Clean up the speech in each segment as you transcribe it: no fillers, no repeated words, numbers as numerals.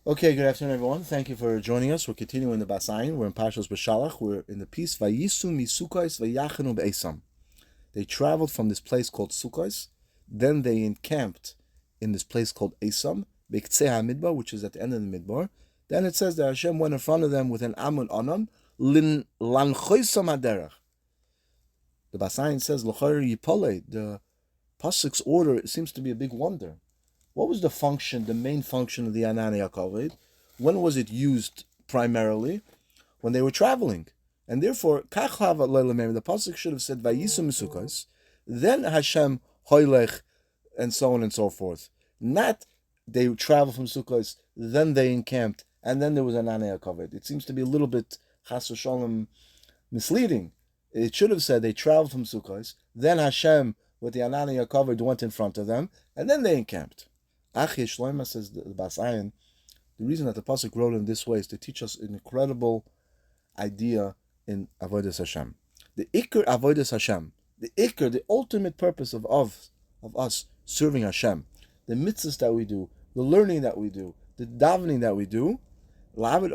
Okay, good afternoon, everyone. Thank you for joining us. We're continuing the Ayin. We're in Parshat Beshalach. We're in the piece Vayisu misukais vayachanu be'esam. They traveled from this place called Sukkos, then they encamped in this place called Esam, B'ktzei HaMidbar, which is at the end of the Midbar. Then it says that Hashem went in front of them with an Amun Anan, lanchoisam haderech. The Ayin says, L'chayr yipolei, the Pasuk's order seems to be a big wonder. What was the function, the main function of the Ananiya Kavod? When was it used primarily? When they were traveling. And therefore, the Pasuk should have said, Vayisu Misukos, then Hashem Hoylech, and so on and so forth. Not they traveled from Sukkos, then they encamped, and then there was Ananiya Kavod. It seems to be a little bit Chas v'Shalom misleading. It should have said they traveled from Sukkos, then Hashem with the Ananiya Kavod went in front of them, and then they encamped. Achish Shloima says the Ayin, the reason that the Pasuk wrote in this way is to teach us an incredible idea in Avodah Hashem. The Iker Avodah Hashem, the Iker, the ultimate purpose of us serving Hashem, the mitzvahs that we do, the learning that we do, the davening that we do. When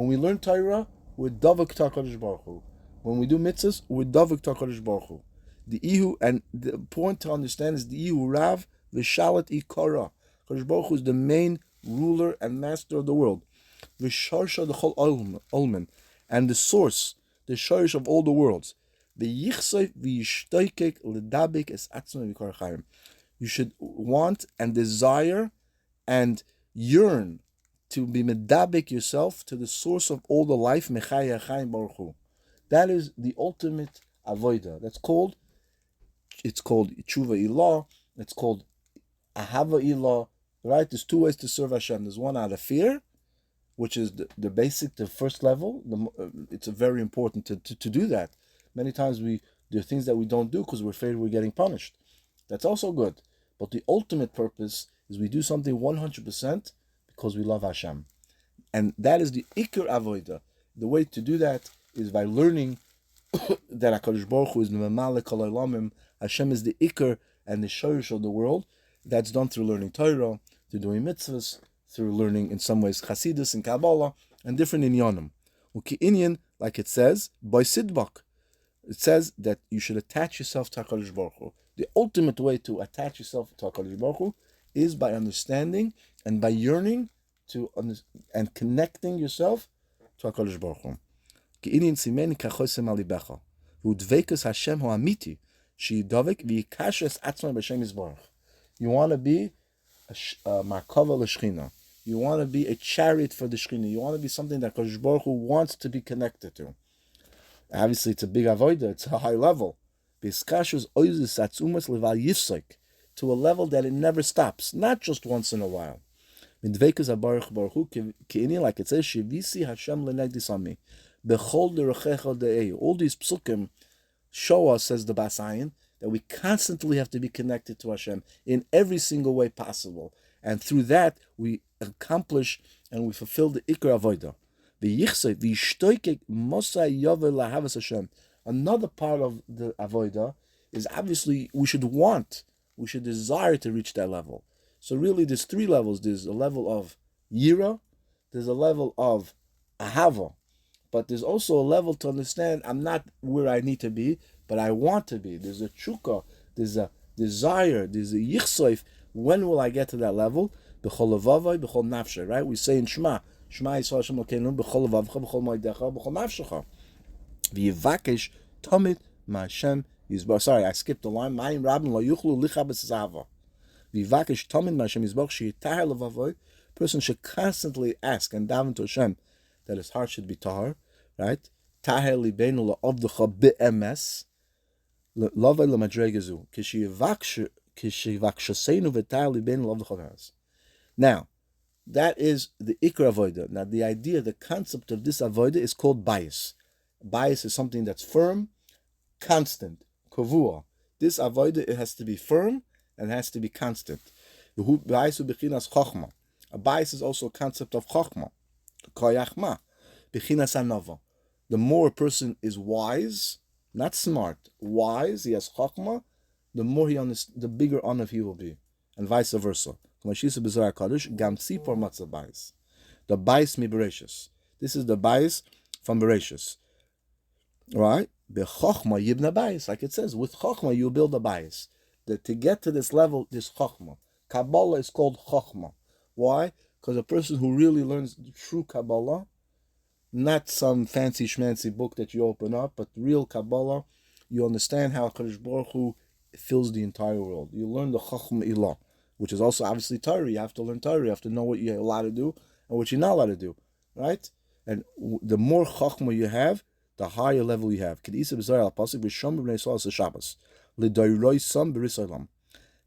we learn Torah, we're davak HaKadosh Baruch Hu. When we do mitzvahs, we're davak HaKadosh Baruch Hu. The Ihu, and the point to understand is the Ihu Rav Beshalach Ikara. Kadosh Baruch Hu is the main ruler and master of the world. V'sharsha d'chol olmen, and the source, the sharish of all the worlds. V'yichsayf v'yishtoikek l'dabik es atzma v'kar chayim. You should want and desire and yearn to be medabik yourself to the source of all the life, Mechaya Chayim Baruch Hu. That is the ultimate avodah. It's called Tshuva Ilah, it's called Ahava Ilah, right? There's two ways to serve Hashem. There's one out of fear, which is the basic, the first level. It's very important to do that. Many times there are things that we don't do because we're afraid we're getting punished. That's also good. But the ultimate purpose is we do something 100% because we love Hashem. And that is the Iker Avodah. The way to do that is by learning that HaKadosh Baruch Hu is Memale Kol Olamim. Hashem is the Iker and the Shorish of the world. That's done through learning Torah, through doing mitzvahs, through learning in some ways Chasidus and Kabbalah, and different inyanim. Uki like it says, by Sidbak. It says that you should attach yourself to HaKadosh Baruch Hu. The ultimate way to attach yourself to HaKadosh Baruch Hu is by understanding and by yearning to and connecting yourself to HaKadosh Baruch Hu. Ki simeni kachosem alibecha. V'udvekus Hashem ho'amiti. You want to be a Markava l'Shechina. You want to be a chariot for the Shechina. You want to be something that Kadosh Baruch Hu wants to be connected to. Obviously, it's a big avodah. It's a high level. To a level that it never stops, not just once in a while. Like it says, Shivisi Hashem lenegdisami. All these psukim show us, says the Ayin, that we constantly have to be connected to Hashem in every single way possible. And through that, we accomplish and we fulfill the Ikar Avodah. Another part of the Avodah is obviously we should desire to reach that level. So really there's three levels. There's a level of Yira, there's a level of Ahava, but there's also a level to understand I'm not where I need to be, but I want to be. There's a chukah, there's a desire, there's a yichsoif. When will I get to that level? B'chol levavai, b'chol nafshay, right? We say in Shema Yisrael Hashem Elokeinu, b'chol levavcha, b'chol moedecha, b'chol nafshecha. V'yivakesh tamid ma'Hashem yizbar. Sorry, I skipped the line. Ma'im rabin lo yuchlu licha b'tzava. V'yivakesh tamid ma'Hashem yizbar, she'yitahar levavai. Person should constantly ask and daven to Hashem that his heart should be tahar, right? Tahar libeinu la'avdecha be'emes. Love lemadregazu kishivakshasenu v'tar libenu love the. Now, that is the ikar avodah. Now, the idea, the concept of this avodah is called bias. Bias is something that's firm, constant, kavua. This avodah, it has to be firm and has to be constant. Bias bechinas chochma. A bias is also a concept of chochma. Koyachma bechinas anava. The more a person is wise, not smart, wise, he has chachma, the more the bigger honor he will be, and vice versa. Kamashisa B'Zohar Kadosh, Gam Tzipor Matzah Bais. The Bais mi Bereshis. This is the Bais from Bereshis. Right? B'Chochma Yibna Bais. Like it says, with Chochma you build a Bais. To get to this level, this Chochma. Kabbalah is called Chochma. Why? Because a person who really learns true Kabbalah, not some fancy schmancy book that you open up, but real Kabbalah, you understand how HaKadosh Baruch Hu fills the entire world. You learn the Chacham Ilah, which is also obviously Torah. You have to learn Torah. You have to know what you're allowed to do and what you're not allowed to do, right? And the more Chachma you have, the higher level you have.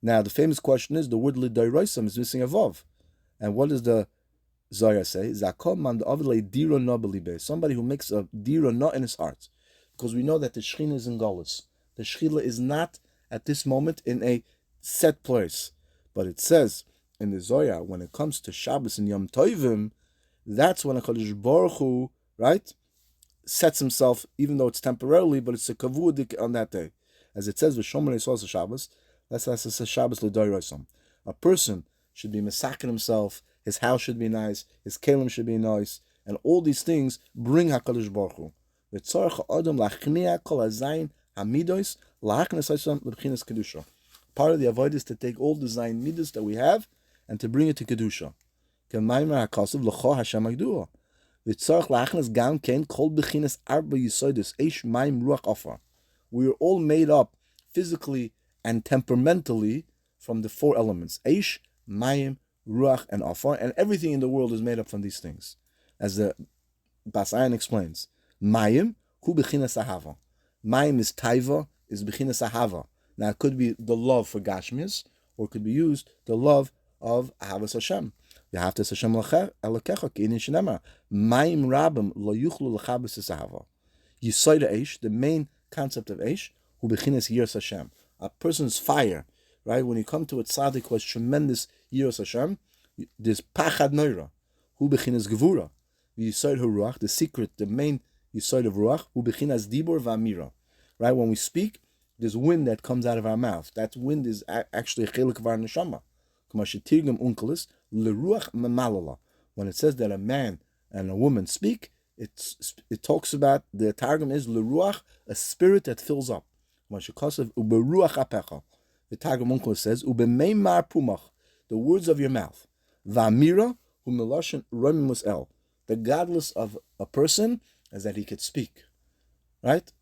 Now, the famous question is, the word Lidairaisam is missing a Vav. And what does the Zohar say? Somebody who makes a dira not in his heart. Because we know that the Shechina is in Galus. The Shechina is not at this moment in a set place. But it says in the Zohar, when it comes to Shabbos and Yom Tovim, that's when HaKadosh Baruch Hu, right, sets himself, even though it's temporarily, but it's a kavudik on that day. As it says, V'shomer Yisrael Shabbos, that's a Shabbos l'doirosam. A person should be masakin himself, his house should be nice, his kelim should be nice, and all these things bring HaKadosh Baruch Hu. Part of the avodah is to take all the zayin midas that we have and to bring it to kedusha. We are all made up physically and temperamentally from the four elements: Eish, Mayim, Ruach, and Afar, and everything in the world is made up from these things. As the Ayin explains, Mayim, Hu Bechinas Ahava. Mayim is Taiva, is Bechinas Ahava. Now it could be the love for Gashmis, or it could be used the love of Ahavas Hashem. Yahavtas Hashem Elokecha Ki Inin Shenema. Mayim Rabim Lo Yuchlu L'Chabes Ahava. Yisoida Eish, the main concept of Eish, Hu Bechinas Yiras Hashem. A person's fire, right? When you come to a tzaddik who has tremendous yiras Hashem, there's pachad noira, hu bechinas gevura, yisoid haruach, the secret, the main yisoid of ruach, hu bechinas dibor v'amira, right? When we speak, there's wind that comes out of our mouth. That wind is actually a chelik of our neshama. K'mashetirgam unkelis leruach memalala. When it says that a man and a woman speak, it talks about, the targum is leruach, a spirit that fills up. The Targum Uncle says, "Ubemeimar pumach," the words of your mouth. V'amira u'meloshen romimus el. The godless of a person is that he could speak, right?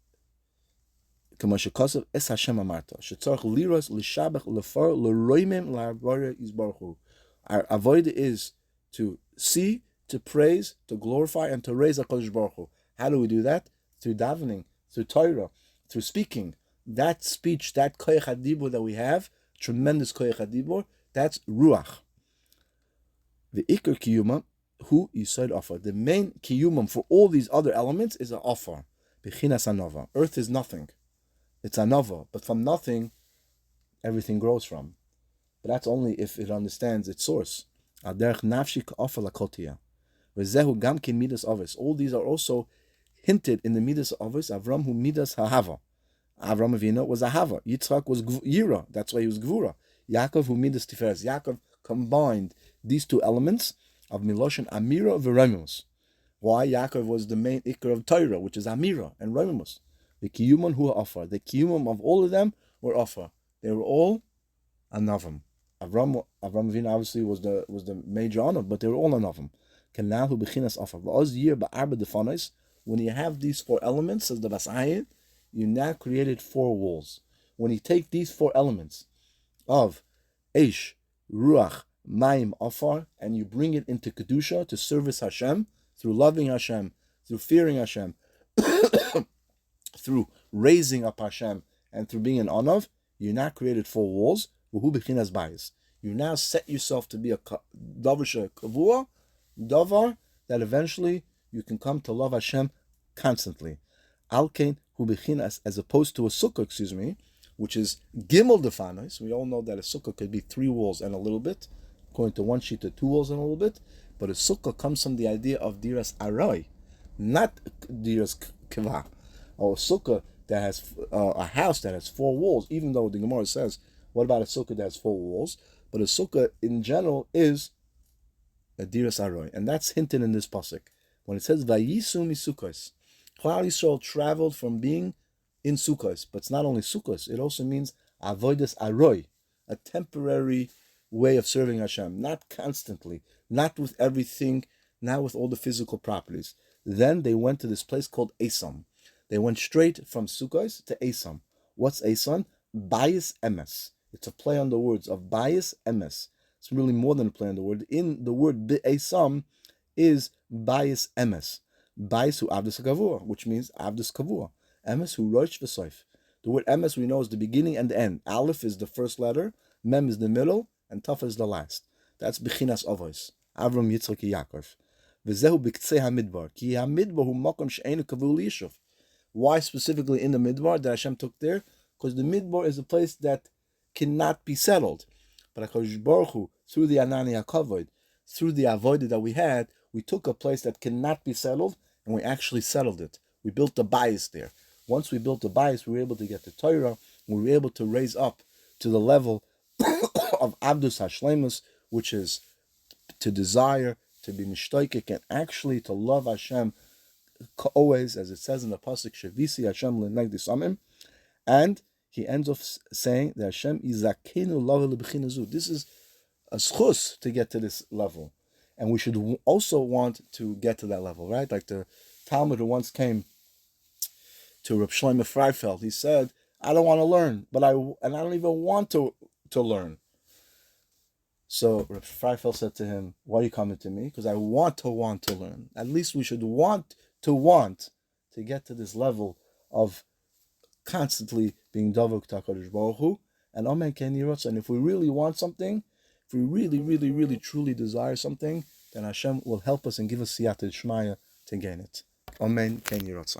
Kamashikasav es Hashem amarta. Shetzarch liras l'shabach l'far l'roimim la'avara yizbarchu. Our avodah is to see, to praise, to glorify, and to raise HaKadosh Baruch Hu. How do we do that? Through davening, through Torah, through speaking. That speech, that koyach hadibur that we have, tremendous koyach hadibur, that's ruach. The ikar kiyuma, hu yisod offer. The main kiyumam for all these other elements is an offer. Bechinas anova. Earth is nothing. It's anova, but from nothing, everything grows from. But that's only if it understands its source. Aderech nafshik offer lakotia. Vezehu gamkin midas ovis. All these are also hinted in the midas ovis. Avram hu midas hahava. Avram Avinu was Ahava. Yitzchak was Yira. That's why he was Gvura. Yaakov who midas Tiferes. Yaakov combined these two elements of Miloshen Amira v'Romimus. Why? Yaakov was the main ikar of Torah, which is Amira and Romimus. The Kiyuman who offer. The Kiyumam of all of them were offer. They were all Anavim. Avram Avinu obviously was the major honor, but they were all Anavim. Kanal who bechinas offer. V'oz yir ba'arba defanos. When you have these four elements, says the Ayin, you now created four walls. When you take these four elements of Eish, Ruach, Mayim, Afar, and you bring it into Kedusha to service Hashem, through loving Hashem, through fearing Hashem, through raising up Hashem, and through being an Anav, you now created four walls. You now set yourself to be a Davar Kavua, Davar, that eventually you can come to love Hashem constantly. Alkein hu bechinas, as opposed to a sukkah, which is gimel defanos. We all know that a sukkah could be 3 walls and a little bit, according to one sheet, 2 walls and a little bit. But a sukkah comes from the idea of diras arai, not diras kva. Or a sukkah that has a house that has 4 walls. Even though the Gemara says, what about a sukkah that has 4 walls? But a sukkah in general is a diras aroy, and that's hinted in this pasuk when it says vayisu misukkos. Klal Yisrael traveled from being in sukkos, but it's not only sukkos; it also means avodas aroy, a temporary way of serving Hashem, not constantly, not with everything, not with all the physical properties. Then they went to this place called Esam. They went straight from Sukkos to Esam. What's Esam? Bayis emes. It's a play on the words of Bayis emes. It's really more than a play on the word. In the word Esam is Bayis emes. Bayis hu avdus kavua, which means avdus kavua. Emes hu rosh v'soif. The word emes we know is the beginning and the end. Aleph is the first letter, mem is the middle, and taf is the last. That's bechinas avos. Avram, Yitzchak, Yaakov. V'zehu b'ktzei hamidbar. Ki hamidbar hu makom she'enu kavu liyishuv. Why specifically in the midbar that Hashem took there? Because the midbar is a place that cannot be settled. But HaKadosh Baruch Hu, through the Anani HaKavod, through the Avodah that we had, we took a place that cannot be settled, and we actually settled it. We built the bias there. Once we built the bias, we were able to get the Torah, we were able to raise up to the level of Abdus Hashlemus, which is to desire, to be mishtoikik, and actually to love Hashem always, as it says in the pasuk, Shavisi Hashem l'negdi samim, and he ends off saying that Hashem is zakenu lava lebechinazu. This is a schus to get to this level, and we should also want to get to that level, right? Like the Talmud who once came to Reb Shlomo Freifeld, he said, "I don't want to learn, and I don't even want to learn." So Reb Freifeld said to him, "Why are you coming to me? Because I want to learn. At least we should want to get to this level of constantly being davuk HaKadosh Baruch Hu, and Amen Ken Yirotz. And if we really want something, if we really, really, really, truly desire something, then Hashem will help us and give us siyata d'shmaya to gain it. Amen Ken Yirotz.